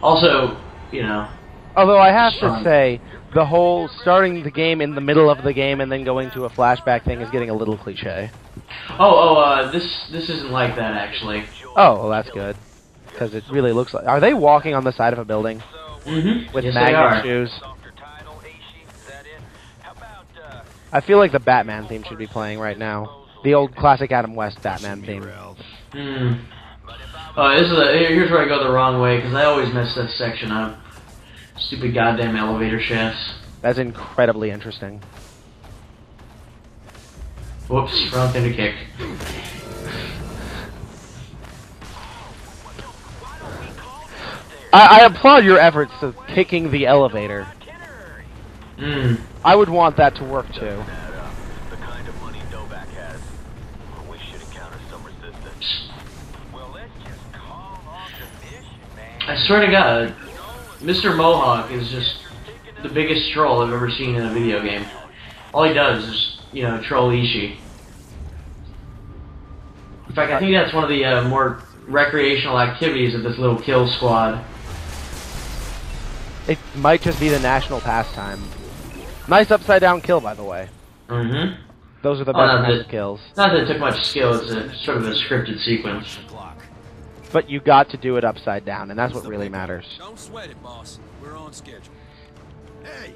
Also, you know. Although I have to say, the whole starting the game in the middle of the game and then going to a flashback thing is getting a little cliche. This isn't like that actually. Oh, well, that's good. Because it really looks like... Are they walking on the side of a building? Mm-hmm. With yes, magnet shoes? I feel like the Batman theme should be playing right now. The old classic Adam West Batman theme. Here's where I go the wrong way, because I always mess that section up. Stupid goddamn elevator shafts. That's incredibly interesting. Whoops, wrong thing to kick. I applaud your efforts of kicking the elevator. I would want that to work too. I swear to God, Mr. Mohawk is just the biggest troll I've ever seen in a video game. All he does is, you know, troll Ishii. In fact, I think that's one of the more recreational activities of this little kill squad. It might just be the national pastime. Nice upside down kill, by the way. Mm-hmm. Those are the best kinds of kills. Not that it took much skill, it's a sort of a scripted sequence. But you got to do it upside down, and that's what really matters. Don't sweat it, boss. We're on schedule. Hey!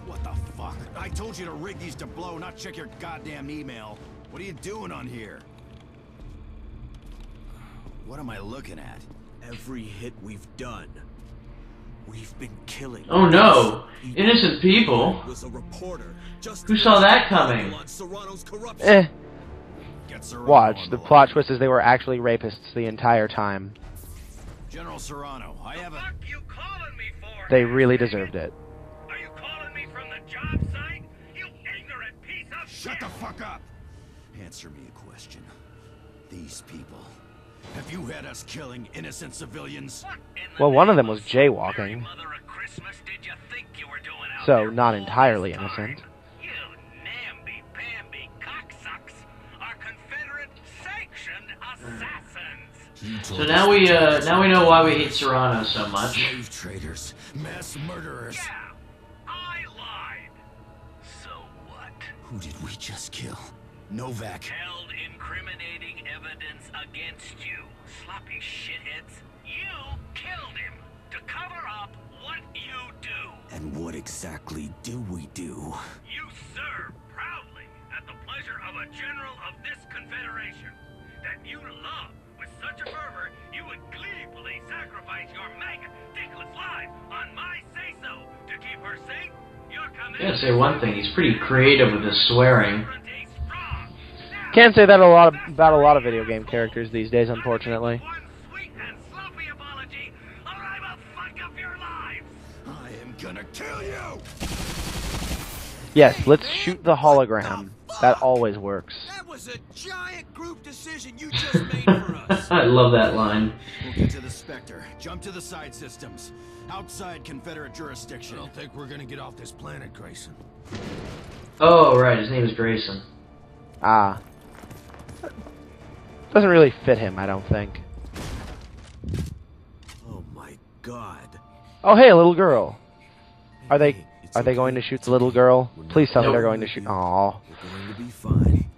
What the fuck? I told you to rig these to blow, not check your goddamn email. What are you doing on here? What am I looking at? Every hit we've done, we've been killing. Oh no! Innocent people? Was a reporter. Just who saw that coming? Watch, the plot twist is they were actually rapists the entire time. General Serrano, I have a... They really deserved it. Are you calling me from the job site? You ignorant piece of shit! Shut the fuck up! Answer me a question. These people... Have you had us killing innocent civilians? Well, one of them was jaywalking. So, not entirely innocent. You namby-pamby cocksucks are Confederate-sanctioned assassins! So now we know why we hate Serrano so much. Slave traders, mass murderers. Yeah, I lied. So what? Who did we just kill? Novak. Held incriminating evidence against you, sloppy shitheads. You killed him to cover up what you do. And what exactly do we do? You serve proudly at the pleasure of a general of this confederation that you love with such a fervor you would gleefully sacrifice your maggot dickless life on my say-so to keep her safe. Your command. I gotta say one thing, he's pretty creative with his swearing. Can't say that about a lot of video game characters these days, unfortunately. I am gonna kill you! Yes, let's shoot the hologram. That always works. That was a giant group decision you just made for us. I love that line. We'll get to the Spectre. Jump to the side systems. Outside Confederate jurisdiction. I don't think we're gonna get off this planet, Grayson. Oh, right, his name is Grayson. Ah. Doesn't really fit him, I don't think. Oh my God. Oh, hey, a little girl. Are they going to shoot the little girl? Please tell me they're going to shoot. Aww. We're going to be fine.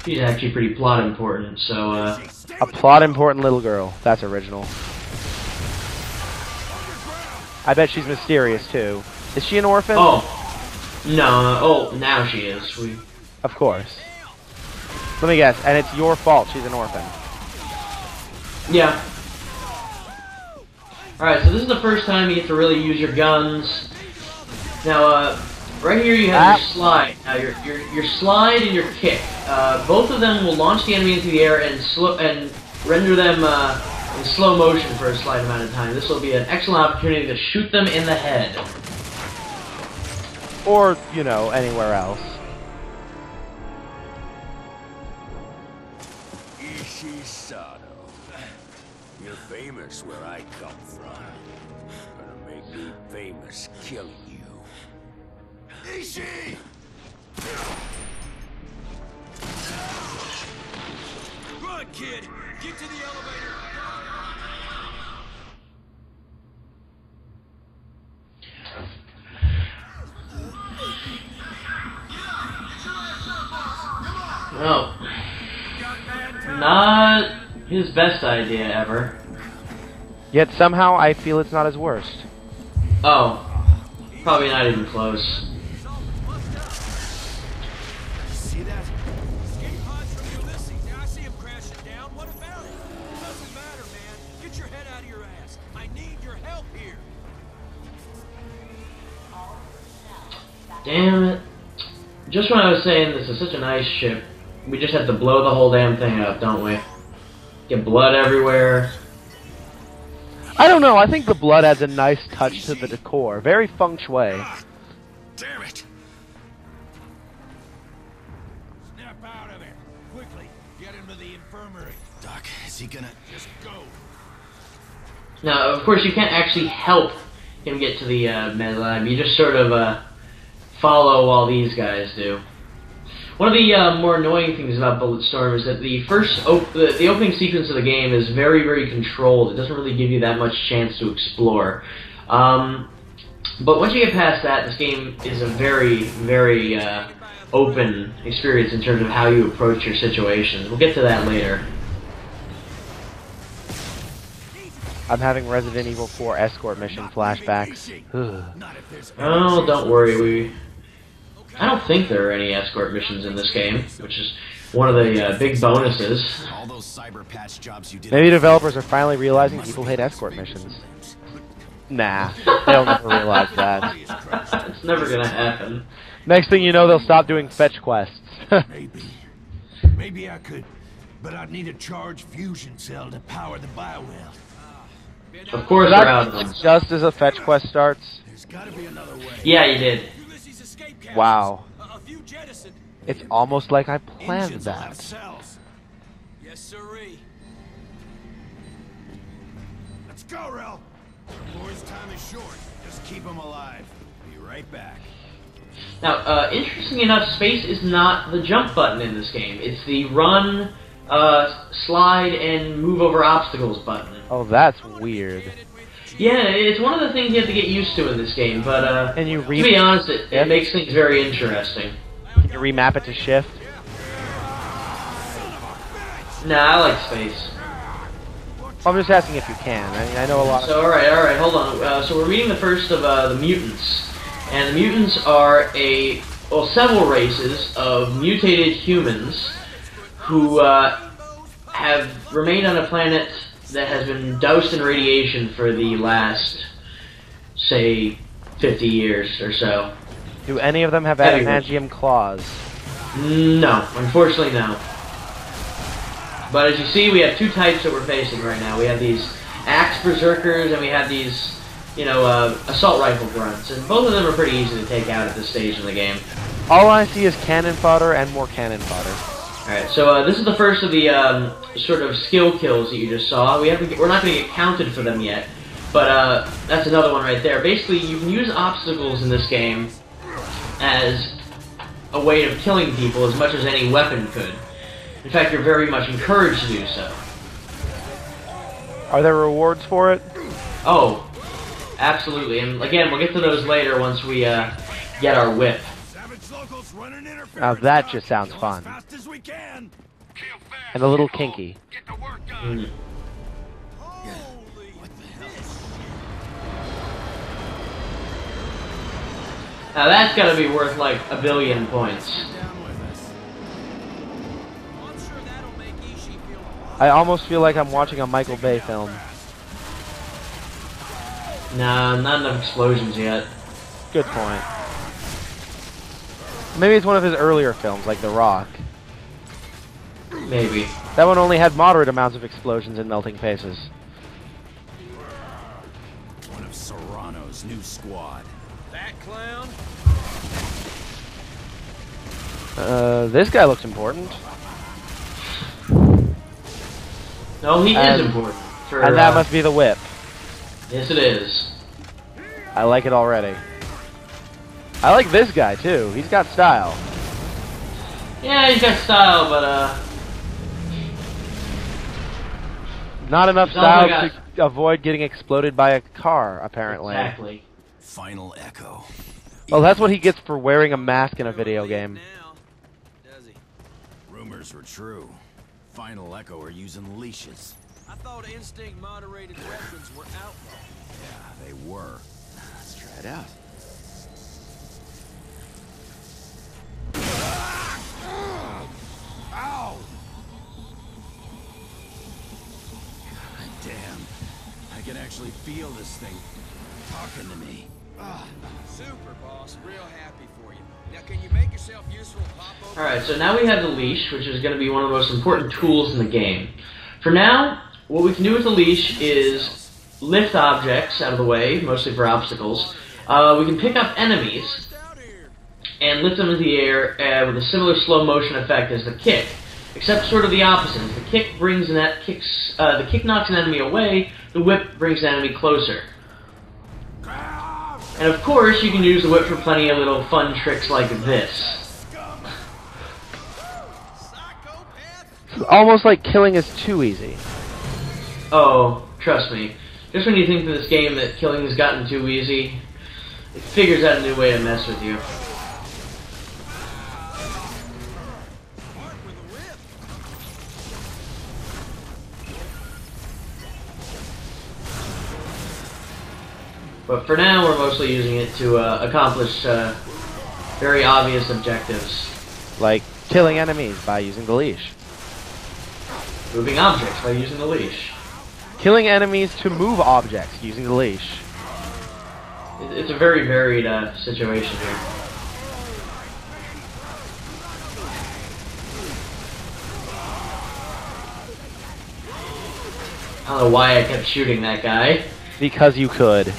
She's actually pretty plot important, so, A plot important little girl. That's original. I bet she's mysterious, too. Is she an orphan? Oh. No, oh, now she is. Of course. Let me guess, and it's your fault she's an orphan. Yeah. Alright, so this is the first time you get to really use your guns. Now, right here you have your slide. Now, your slide and your kick. Both of them will launch the enemy into the air and render them in slow motion for a slight amount of time. This will be an excellent opportunity to shoot them in the head. Or, you know, anywhere else. You're famous where I come from. Gonna make me famous killing you. Ishii! Run, kid! Get to the elevator! Well, not his best idea ever. Yet somehow I feel it's not his worst. Oh, probably not even close. See that? Escape pods from Ulysses. Now I see him crashing down. What about it? Doesn't matter, man. Get your head out of your ass. I need your help here. Damn it. Just when I was saying this is such a nice ship, we just have to blow the whole damn thing up, don't we? Get blood everywhere. I don't know, I think the blood adds a nice touch to the decor. Very feng shui. Damn it! Snap out of it. Quickly. Get him to the infirmary. Doc, is he gonna... Just go. Now, of course, you can't actually help him get to the med lab. You just sort of follow while these guys do. One of the more annoying things about Bulletstorm is that the the opening sequence of the game is very, very controlled. It doesn't really give you that much chance to explore. But once you get past that, this game is a very, very open experience in terms of how you approach your situations. We'll get to that later. I'm having Resident Evil 4 escort mission flashbacks. Oh, don't worry. I don't think there are any escort missions in this game, which is one of the big bonuses. All those cyber patch jobs you did... Maybe developers are finally realizing people hate escort missions. Nah, they'll never realize that. It's never gonna happen. Next thing you know, they'll stop doing fetch quests. Maybe I could, but I'd need a charged fusion cell to power the biowell. Of course, we're out of them. Just as a fetch quest starts. There's gotta be another way. Yeah, you did. Wow. A few jettisoned. It's almost like I planned Engines will have that. cells. Yes, sirree. Let's go, Rel. Boys, time is short. Just keep them alive. Be right back. Now, interestingly enough, space is not the jump button in this game. It's the run, slide, and move over obstacles button. Oh, that's weird. Yeah, it's one of the things you have to get used to in this game, but And you to be honest, it makes things very interesting. Can you remap it to shift? Nah, I like space. I'm just asking if you can. I mean, I know a lot of... So, alright, hold on. So we're reading the first of the mutants. And the mutants are several races of mutated humans who have remained on a planet that has been doused in radiation for the last, say, 50 years or so. Do any of them have adamantium claws? No, unfortunately no. But as you see, we have two types that we're facing right now. We have these axe berserkers and we have these, assault rifle grunts. And both of them are pretty easy to take out at this stage in the game. All I see is cannon fodder and more cannon fodder. Alright, so this is the first of the sort of skill kills that you just saw. We're not going to get counted for them yet, but that's another one right there. Basically, you can use obstacles in this game as a way of killing people as much as any weapon could. In fact, you're very much encouraged to do so. Are there rewards for it? Oh, absolutely. And again, we'll get to those later once we get our whip. Now that just sounds fun. And a little kinky. Mm. Now that's gotta be worth like 1 billion points. I almost feel like I'm watching a Michael Bay film. Nah, not enough explosions yet. Good point. Maybe it's one of his earlier films, like The Rock. Maybe. That one only had moderate amounts of explosions and melting faces. One of Serrano's new squad. That clown? This guy looks important. No, he is important. And that must be the whip. Yes, it is. I like it already. I like this guy, too. He's got style. Yeah, he's got style, but, not enough He's also style to avoid getting exploded by a car, apparently. Exactly. Final echo. Well, that's what he gets for wearing a mask in a video game. Rumors rumors were true. Final Echo are using leashes. I thought instinct-moderated weapons were outlawed. Yeah, they were. Let's try it out. Ow! God damn. I can actually feel this thing talking to me. Super, boss. Real happy for you. Now, can you make yourself useful, pop over? Alright, so now we have the leash, which is going to be one of the most important tools in the game. For now, what we can do with the leash is lift objects out of the way, mostly for obstacles. We can pick up enemies and lift them into the air with a similar slow motion effect as the kick, except sort of the opposite. The kick brings the kick knocks an enemy away. The whip brings an enemy closer. And of course, you can use the whip for plenty of little fun tricks like this. It's almost like killing is too easy. Oh, trust me. Just when you think in this game that killing has gotten too easy, it figures out a new way to mess with you. But for now, we're mostly using it to accomplish very obvious objectives. Like killing enemies by using the leash. Moving objects by using the leash. Killing enemies to move objects using the leash. It's a very varied situation here. I don't know why I kept shooting that guy. Because you could.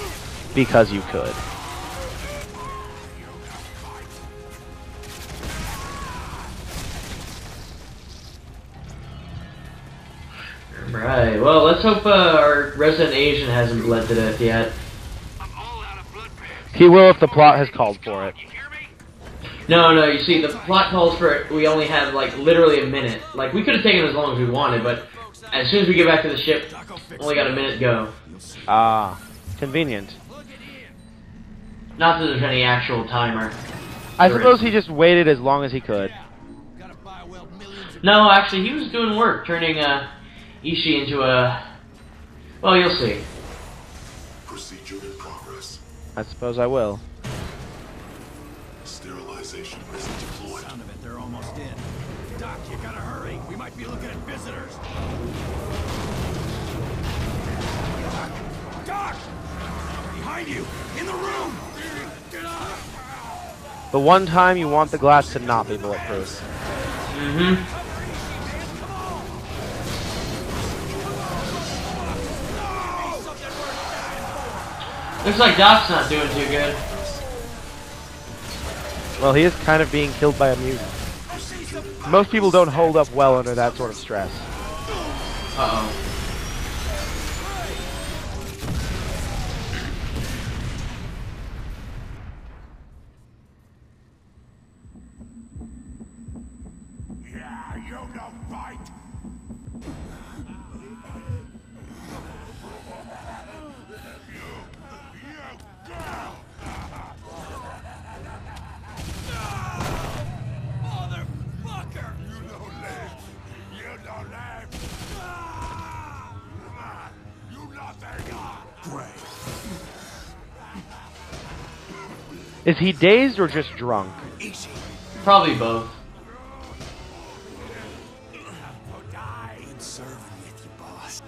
Because you could. Right, well, let's hope our resident Asian hasn't bled to death yet. He will if the plot has called for it. No, you see, the plot calls for it. We only have, like, literally a minute. Like, we could have taken as long as we wanted, but as soon as we get back to the ship, only got a minute to go. Ah, convenient. Not that there's any actual timer. I suppose he just waited as long as he could. No, actually, he was doing work, turning Ishii into a... Well, you'll see. Procedure in progress. I suppose I will. Sterilization is deployed. Sound of it, they're almost in. Doc, you gotta hurry. We might be looking at visitors. Doc! Behind you! In the room! Get up! The one time you want the glass to not be bulletproof. Mm-hmm. Looks like Doc's not doing too good. Well, he is kind of being killed by a mutant. Most people don't hold up well under that sort of stress. Uh-oh. Yeah, you don't fight. Motherfucker! You don't live. You don't live. You nothing. Great. Is he dazed or just drunk? Easy. Probably both. Die and serve with you, boss.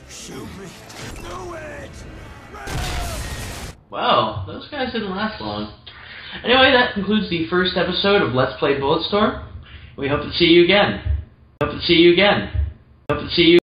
Shoot me. Do it! Well, those guys didn't last long. Anyway, that concludes the first episode of Let's Play Bulletstorm. We hope to see you again. Hope to see you again. Hope to see you